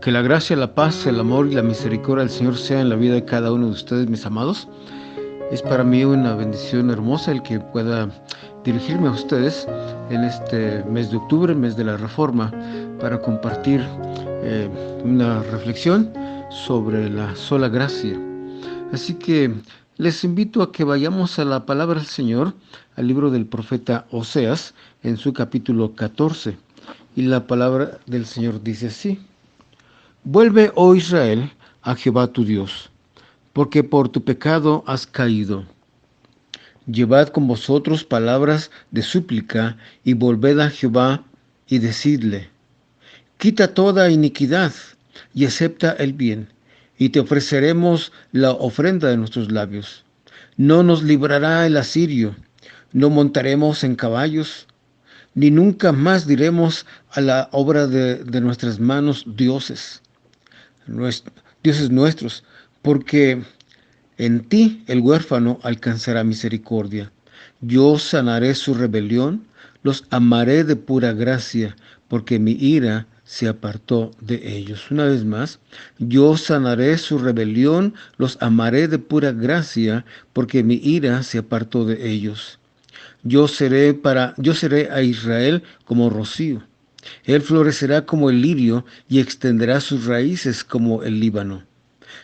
Que la gracia, la paz, el amor y la misericordia del Señor sea en la vida de cada uno de ustedes, mis amados. Es para mí una bendición hermosa el que pueda dirigirme a ustedes en este mes de octubre, mes de la Reforma, para compartir una reflexión sobre la sola gracia. Así que les invito a que vayamos a la palabra del Señor, al libro del profeta Oseas, en su capítulo 14. Y la palabra del Señor dice así: Vuelve, oh Israel, a Jehová tu Dios, porque por tu pecado has caído. Llevad con vosotros palabras de súplica y volved a Jehová y decidle: Quita toda iniquidad y acepta el bien, y te ofreceremos la ofrenda de nuestros labios. No nos librará el asirio, no montaremos en caballos, ni nunca más diremos a la obra de nuestras manos dioses nuestros, porque en ti el huérfano alcanzará misericordia. Yo sanaré su rebelión, los amaré de pura gracia, porque mi ira se apartó de ellos. Una vez más, yo sanaré su rebelión, los amaré de pura gracia, porque mi ira se apartó de ellos. Yo seré a Israel como rocío. Él florecerá como el lirio y extenderá sus raíces como el Líbano.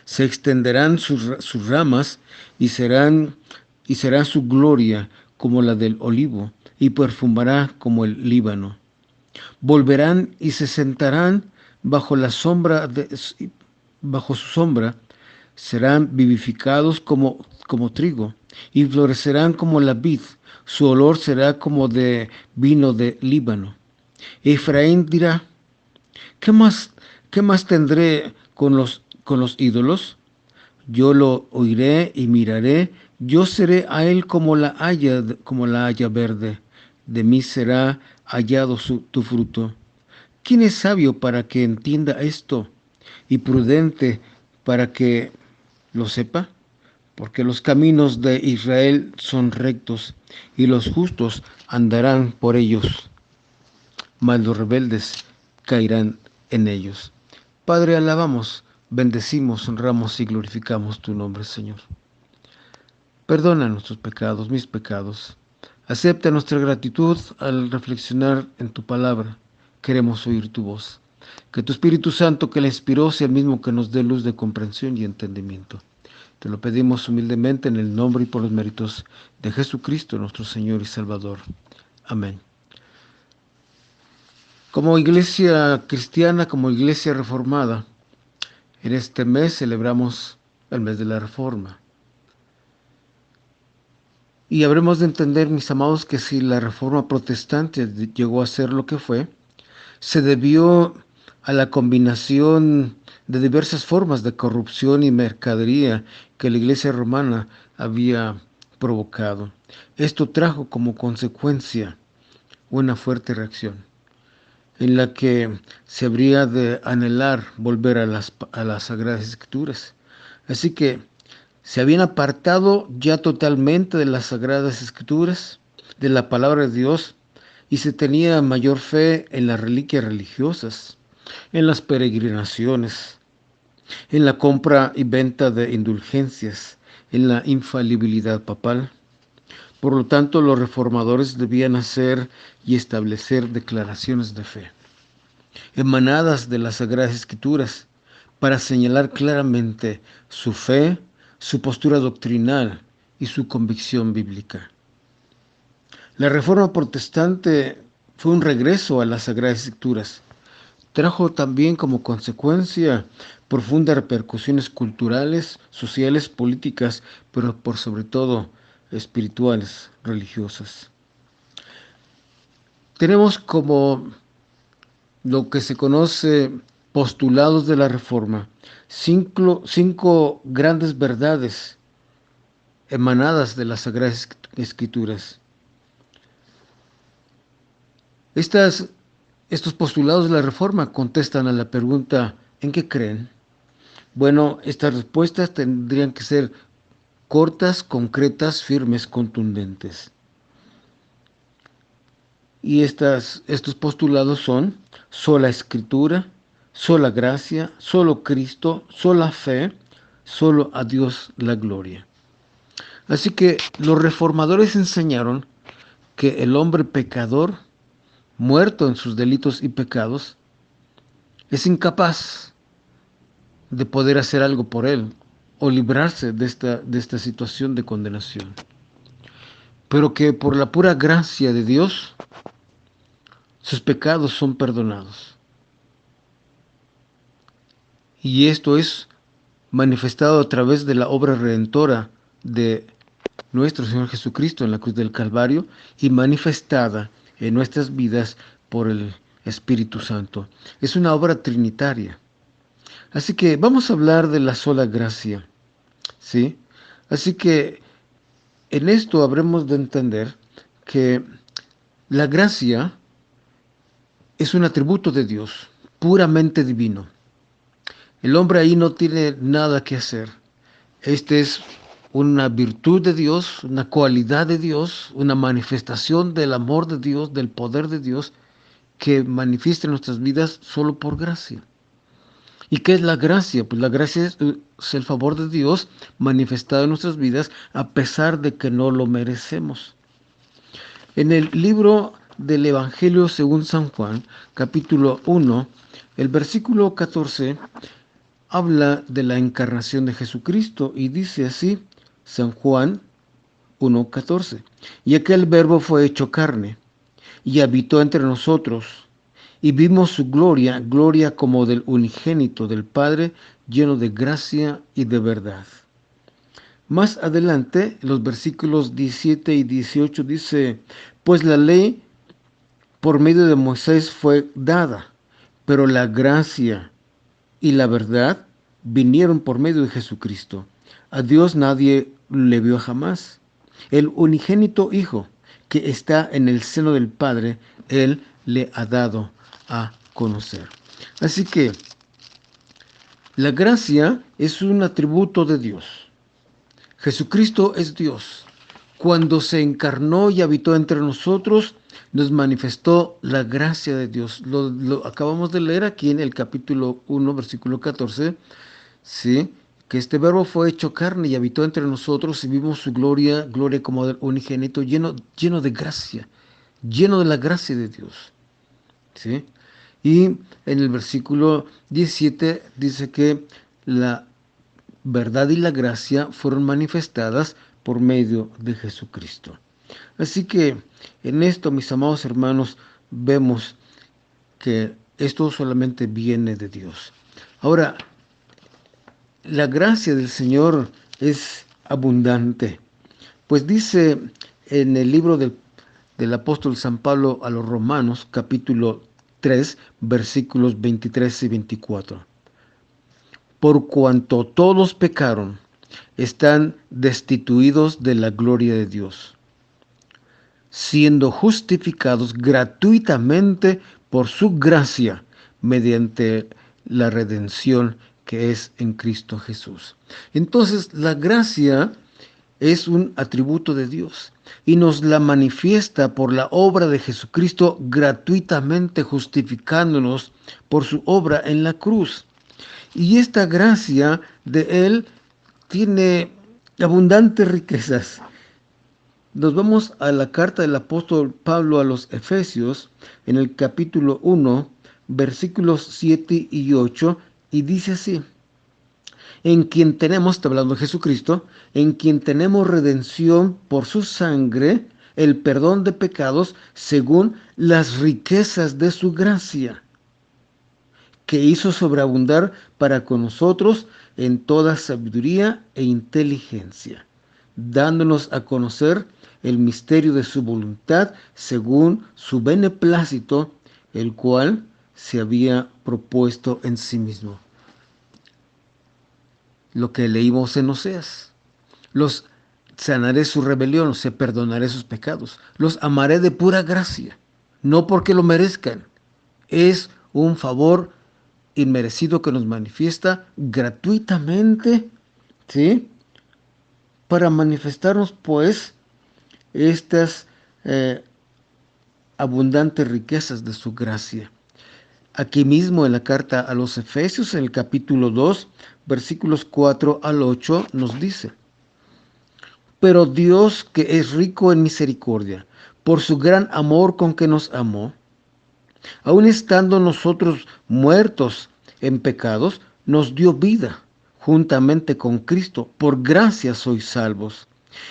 Se extenderán sus ramas y será su gloria como la del olivo y perfumará como el Líbano. Volverán y se sentarán bajo bajo su sombra, serán vivificados como trigo y florecerán como la vid. Su olor será como de vino de Líbano. Efraín dirá: ¿Qué más tendré con los ídolos? Yo lo oiré y miraré. Yo seré a él como la haya verde. De mí será hallado tu fruto. ¿Quién es sabio para que entienda esto? Y prudente para que lo sepa. Porque los caminos de Israel son rectos, y los justos andarán por ellos, mas los rebeldes caerán en ellos. Padre, alabamos, bendecimos, honramos y glorificamos tu nombre, Señor. Perdona nuestros pecados, mis pecados. Acepta nuestra gratitud al reflexionar en tu palabra. Queremos oír tu voz. Que tu Espíritu Santo que la inspiró sea el mismo que nos dé luz de comprensión y entendimiento. Te lo pedimos humildemente en el nombre y por los méritos de Jesucristo, nuestro Señor y Salvador. Amén. Como iglesia cristiana, como iglesia reformada, en este mes celebramos el mes de la Reforma. Y habremos de entender, mis amados, que si la Reforma protestante llegó a ser lo que fue, se debió a la combinación de diversas formas de corrupción y mercadería que la iglesia romana había provocado. Esto trajo como consecuencia una fuerte reacción, en la que se habría de anhelar volver a las Sagradas Escrituras. Así que se habían apartado ya totalmente de las Sagradas Escrituras, de la palabra de Dios, y se tenía mayor fe en las reliquias religiosas, en las peregrinaciones, en la compra y venta de indulgencias, en la infalibilidad papal. Por lo tanto, los reformadores debían hacer y establecer declaraciones de fe, emanadas de las Sagradas Escrituras, para señalar claramente su fe, su postura doctrinal y su convicción bíblica. La Reforma Protestante fue un regreso a las Sagradas Escrituras. Trajo también como consecuencia profundas repercusiones culturales, sociales, políticas, pero por sobre todo espirituales, religiosas. Tenemos como lo que se conoce postulados de la Reforma, cinco grandes verdades emanadas de las Sagradas Escrituras. Estos postulados de la Reforma contestan a la pregunta: ¿en qué creen? Bueno, estas respuestas tendrían que ser cortas, concretas, firmes, contundentes. Y estos postulados son: sola Escritura, sola gracia, solo Cristo, sola fe, solo a Dios la gloria. Así que los reformadores enseñaron que el hombre pecador, muerto en sus delitos y pecados, es incapaz de poder hacer algo por él o librarse de esta situación de condenación. Pero que por la pura gracia de Dios, sus pecados son perdonados. Y esto es manifestado a través de la obra redentora de nuestro Señor Jesucristo en la cruz del Calvario y manifestada en nuestras vidas por el Espíritu Santo. Es una obra trinitaria. Así que vamos a hablar de la sola gracia, ¿sí? Así que en esto habremos de entender que la gracia es un atributo de Dios, puramente divino. El hombre ahí no tiene nada que hacer. Este es una virtud de Dios, una cualidad de Dios, una manifestación del amor de Dios, del poder de Dios, que manifiesta en nuestras vidas solo por gracia. ¿Y qué es la gracia? Pues la gracia es el favor de Dios manifestado en nuestras vidas a pesar de que no lo merecemos. En el libro del Evangelio según San Juan, capítulo 1, el versículo 14, habla de la encarnación de Jesucristo y dice así, San Juan 1:14, y aquel verbo fue hecho carne y habitó entre nosotros y vimos su gloria, gloria como del unigénito del Padre, lleno de gracia y de verdad. Más adelante, los versículos 17 y 18 dice, pues la ley por medio de Moisés fue dada, pero la gracia y la verdad vinieron por medio de Jesucristo. A Dios nadie le vio jamás. El unigénito Hijo que está en el seno del Padre, Él le ha dado a conocer. Así que la gracia es un atributo de Dios. Jesucristo es Dios. Cuando se encarnó y habitó entre nosotros, nos manifestó la gracia de Dios. Lo acabamos de leer aquí en el capítulo 1, versículo 14, ¿sí? Que este verbo fue hecho carne y habitó entre nosotros y vimos su gloria, gloria como del unigénito, lleno de gracia, lleno de la gracia de Dios, ¿sí? Y en el versículo 17 dice que la verdad y la gracia fueron manifestadas por medio de Jesucristo. Así que en esto, mis amados hermanos, vemos que esto solamente viene de Dios. Ahora, la gracia del Señor es abundante, pues dice en el libro del apóstol San Pablo a los Romanos, capítulo 3, versículos 23 y 24. Por cuanto todos pecaron, están destituidos de la gloria de Dios, siendo justificados gratuitamente por su gracia mediante la redención que es en Cristo Jesús. Entonces, la gracia es un atributo de Dios y nos la manifiesta por la obra de Jesucristo gratuitamente justificándonos por su obra en la cruz. Y esta gracia de Él tiene abundantes riquezas. Nos vamos a la carta del apóstol Pablo a los Efesios, en el capítulo 1, versículos 7 y 8, y dice así, en quien tenemos, está hablando de Jesucristo, en quien tenemos redención por su sangre, el perdón de pecados, según las riquezas de su gracia, que hizo sobreabundar para con nosotros en toda sabiduría e inteligencia, dándonos a conocer el misterio de su voluntad según su beneplácito, el cual se había propuesto en sí mismo. Lo que leímos en Oseas. Los sanaré su rebelión, los perdonaré sus pecados. Los amaré de pura gracia, no porque lo merezcan. Es un favor inmerecido que nos manifiesta gratuitamente, ¿sí? Para manifestarnos, pues, estas abundantes riquezas de su gracia. Aquí mismo en la carta a los Efesios, en el capítulo 2, versículos 4 al 8, nos dice: pero Dios, que es rico en misericordia, por su gran amor con que nos amó, aun estando nosotros muertos en pecados, nos dio vida juntamente con Cristo. Por gracia sois salvos.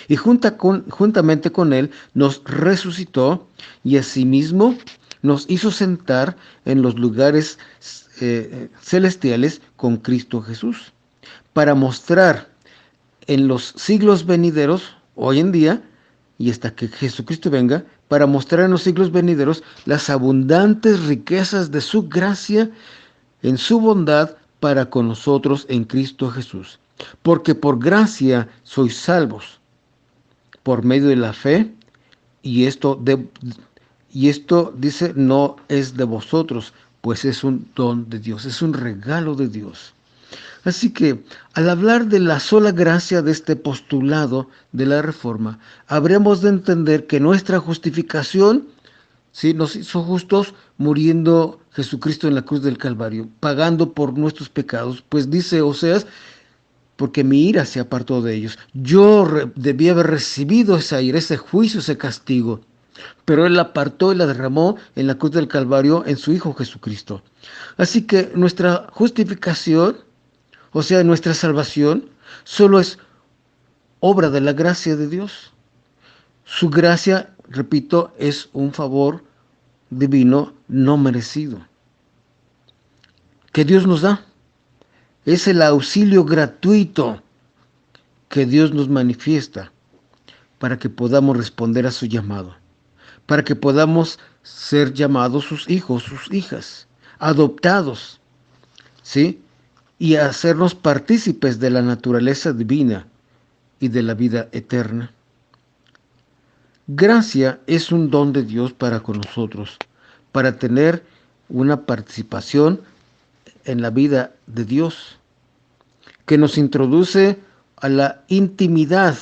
Y juntamente con Él nos resucitó y asimismo nos hizo sentar en los lugares celestiales con Cristo Jesús, para mostrar en los siglos venideros, hoy en día, y hasta que Jesucristo venga, para mostrar en los siglos venideros las abundantes riquezas de su gracia en su bondad para con nosotros en Cristo Jesús. Porque por gracia sois salvos, por medio de la fe, y esto dice, no es de vosotros, pues es un don de Dios, es un regalo de Dios. Así que, al hablar de la sola gracia de este postulado de la Reforma, habremos de entender que nuestra justificación, ¿sí?, nos hizo justos muriendo Jesucristo en la cruz del Calvario, pagando por nuestros pecados. Pues dice Oseas: porque mi ira se apartó de ellos. Yo debía haber recibido esa ira, ese juicio, ese castigo, pero Él la apartó y la derramó en la cruz del Calvario en su Hijo Jesucristo. Así que nuestra justificación, o sea, nuestra salvación, solo es obra de la gracia de Dios. Su gracia, repito, es un favor divino no merecido que Dios nos da. Es el auxilio gratuito que Dios nos manifiesta para que podamos responder a su llamado, para que podamos ser llamados sus hijos, sus hijas, adoptados, ¿sí?, y hacernos partícipes de la naturaleza divina y de la vida eterna. Gracia es un don de Dios para con nosotros, para tener una participación en la vida de Dios, que nos introduce a la intimidad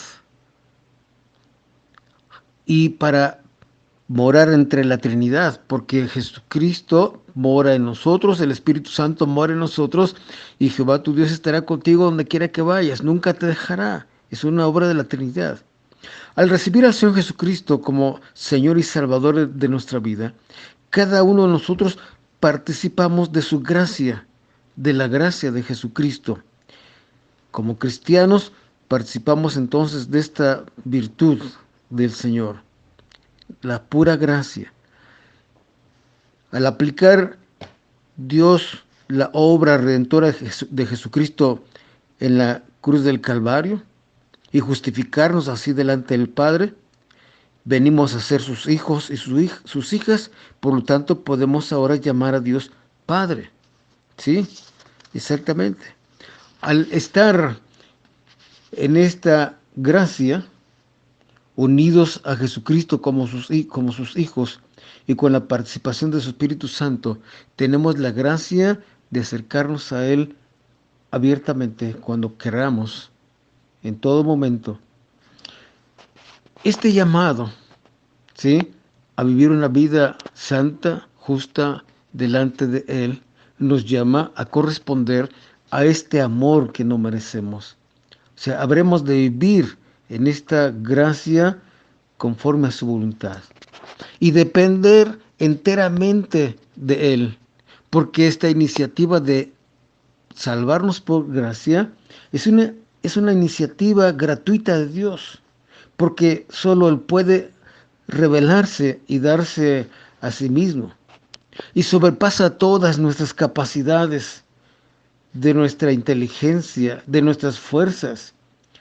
y para morar entre la Trinidad, porque Jesucristo mora en nosotros, el Espíritu Santo mora en nosotros, y Jehová tu Dios estará contigo donde quiera que vayas, nunca te dejará. Es una obra de la Trinidad. Al recibir al Señor Jesucristo como Señor y Salvador de nuestra vida, cada uno de nosotros participamos de su gracia, de la gracia de Jesucristo. Como cristianos participamos entonces de esta virtud del Señor, la pura gracia. Al aplicar Dios la obra redentora de Jesucristo en la cruz del Calvario y justificarnos así delante del Padre, venimos a ser sus hijos y sus hijas, por lo tanto podemos ahora llamar a Dios Padre. ¿Sí? Exactamente. Al estar en esta gracia, unidos a Jesucristo como sus hijos y con la participación de su Espíritu Santo, tenemos la gracia de acercarnos a Él abiertamente cuando queramos, en todo momento. Este llamado, ¿sí?, a vivir una vida santa, justa, delante de Él, nos llama a corresponder a este amor que no merecemos. O sea, habremos de vivir en esta gracia conforme a su voluntad y depender enteramente de Él, porque esta iniciativa de salvarnos por gracia es una iniciativa gratuita de Dios, porque solo Él puede revelarse y darse a sí mismo, y sobrepasa todas nuestras capacidades, de nuestra inteligencia, de nuestras fuerzas,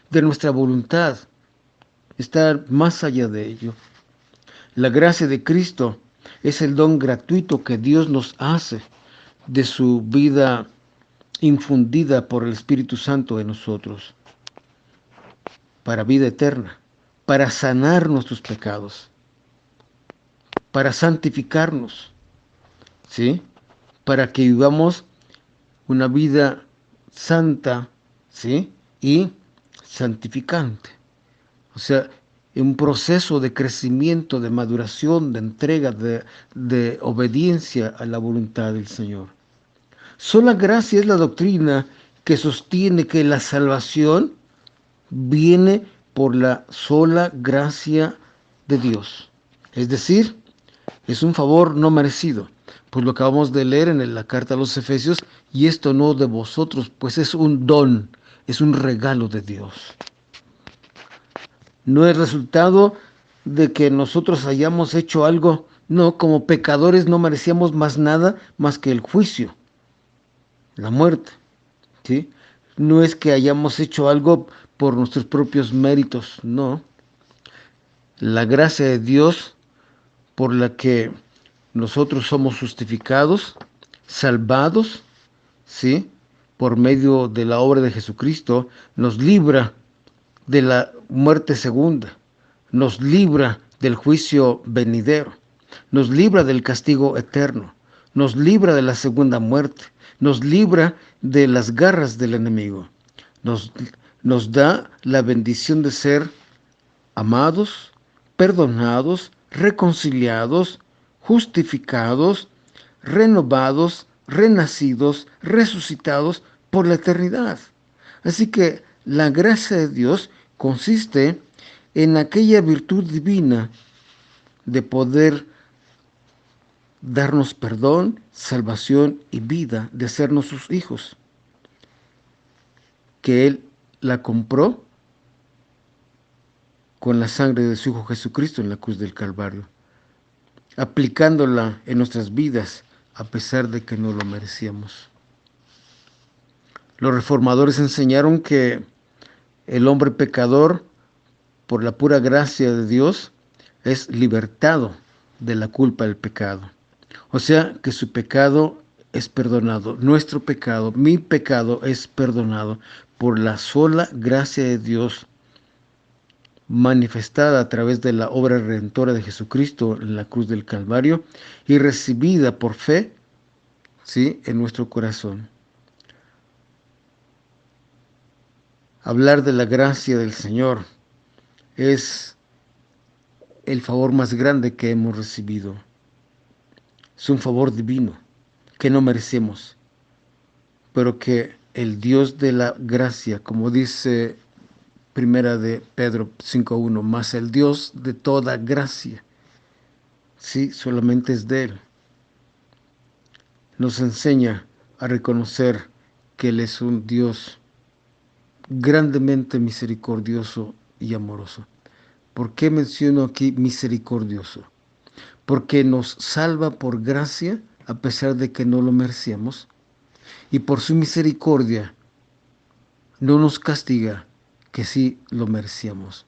de nuestra voluntad. Está más allá de ello. La gracia de Cristo es el don gratuito que Dios nos hace de su vida infundida por el Espíritu Santo en nosotros, para vida eterna, para sanar nuestros pecados, para santificarnos, ¿sí?, para que vivamos una vida santa, ¿sí?, y santificante. O sea, un proceso de crecimiento, de maduración, de entrega, de obediencia a la voluntad del Señor. Sola gracia es la doctrina que sostiene que la salvación viene por la sola gracia de Dios. Es decir, es un favor no merecido. Pues lo acabamos de leer en la carta a los Efesios, y esto no de vosotros, pues es un don, es un regalo de Dios. No es resultado de que nosotros hayamos hecho algo. No, como pecadores no merecíamos más nada más que el juicio, la muerte, ¿sí? No es que hayamos hecho algo por nuestros propios méritos, no. La gracia de Dios por la que nosotros somos justificados, salvados, ¿sí? Por medio de la obra de Jesucristo, nos libra de la muerte segunda, nos libra del juicio venidero, nos libra del castigo eterno, nos libra de la segunda muerte, nos libra de las garras del enemigo, nos da la bendición de ser amados, perdonados, reconciliados, justificados, renovados, renacidos, resucitados por la eternidad. Así que la gracia de Dios consiste en aquella virtud divina de poder darnos perdón, salvación y vida, de hacernos sus hijos, que Él la compró con la sangre de su Hijo Jesucristo en la cruz del Calvario, aplicándola en nuestras vidas a pesar de que no lo merecíamos. Los reformadores enseñaron que el hombre pecador, por la pura gracia de Dios, es libertado de la culpa del pecado. O sea, que su pecado es perdonado. Nuestro pecado, mi pecado es perdonado por la sola gracia de Dios manifestada a través de la obra redentora de Jesucristo en la cruz del Calvario y recibida por fe, ¿sí?, en nuestro corazón. Hablar de la gracia del Señor es el favor más grande que hemos recibido. Es un favor divino que no merecemos, pero que el Dios de la gracia, como dice Primera de Pedro 5:1, más el Dios de toda gracia, sí, solamente es de Él, nos enseña a reconocer que Él es un Dios grandemente misericordioso y amoroso. ¿Por qué menciono aquí misericordioso? Porque nos salva por gracia a pesar de que no lo merecíamos, y por su misericordia no nos castiga, que sí lo merecíamos.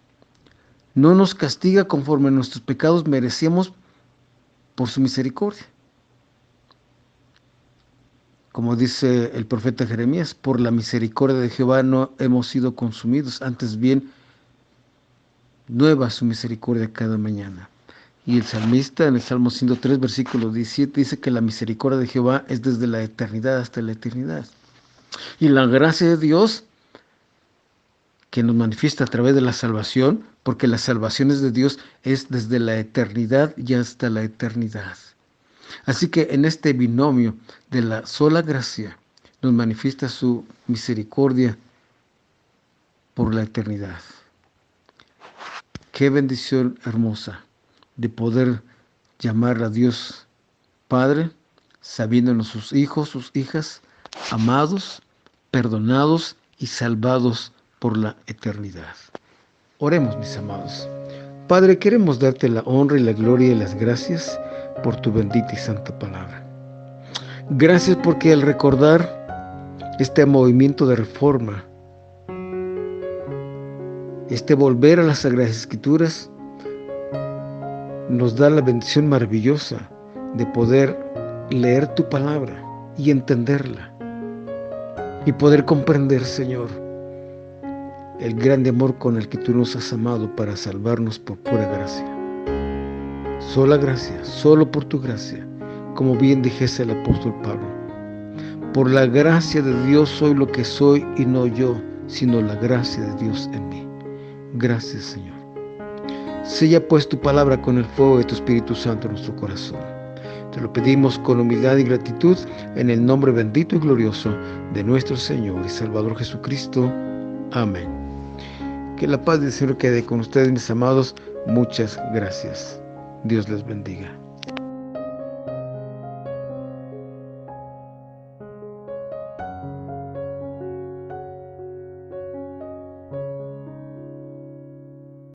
No nos castiga conforme a nuestros pecados merecíamos por su misericordia. Como dice el profeta Jeremías, por la misericordia de Jehová no hemos sido consumidos, antes bien, nueva su misericordia cada mañana. Y el salmista en el Salmo 103, versículo 17, dice que la misericordia de Jehová es desde la eternidad hasta la eternidad. Y la gracia de Dios, que nos manifiesta a través de la salvación, porque la salvación es de Dios, es desde la eternidad y hasta la eternidad. Así que en este binomio de la sola gracia nos manifiesta su misericordia por la eternidad. Qué bendición hermosa de poder llamar a Dios Padre, sabiéndonos sus hijos, sus hijas, amados, perdonados y salvados por la eternidad. Oremos, mis amados. Padre, queremos darte la honra y la gloria y las gracias por tu bendita y santa palabra. Gracias porque al recordar este movimiento de reforma, este volver a las Sagradas Escrituras, nos da la bendición maravillosa de poder leer tu palabra y entenderla y poder comprender, Señor, el grande amor con el que tú nos has amado para salvarnos por pura gracia. Sola gracia, solo por tu gracia, como bien dijese el apóstol Pablo. Por la gracia de Dios soy lo que soy y no yo, sino la gracia de Dios en mí. Gracias, Señor. Sella pues tu palabra con el fuego de tu Espíritu Santo en nuestro corazón. Te lo pedimos con humildad y gratitud en el nombre bendito y glorioso de nuestro Señor y Salvador Jesucristo. Amén. Que la paz del Señor quede con ustedes, mis amados. Muchas gracias. Dios les bendiga.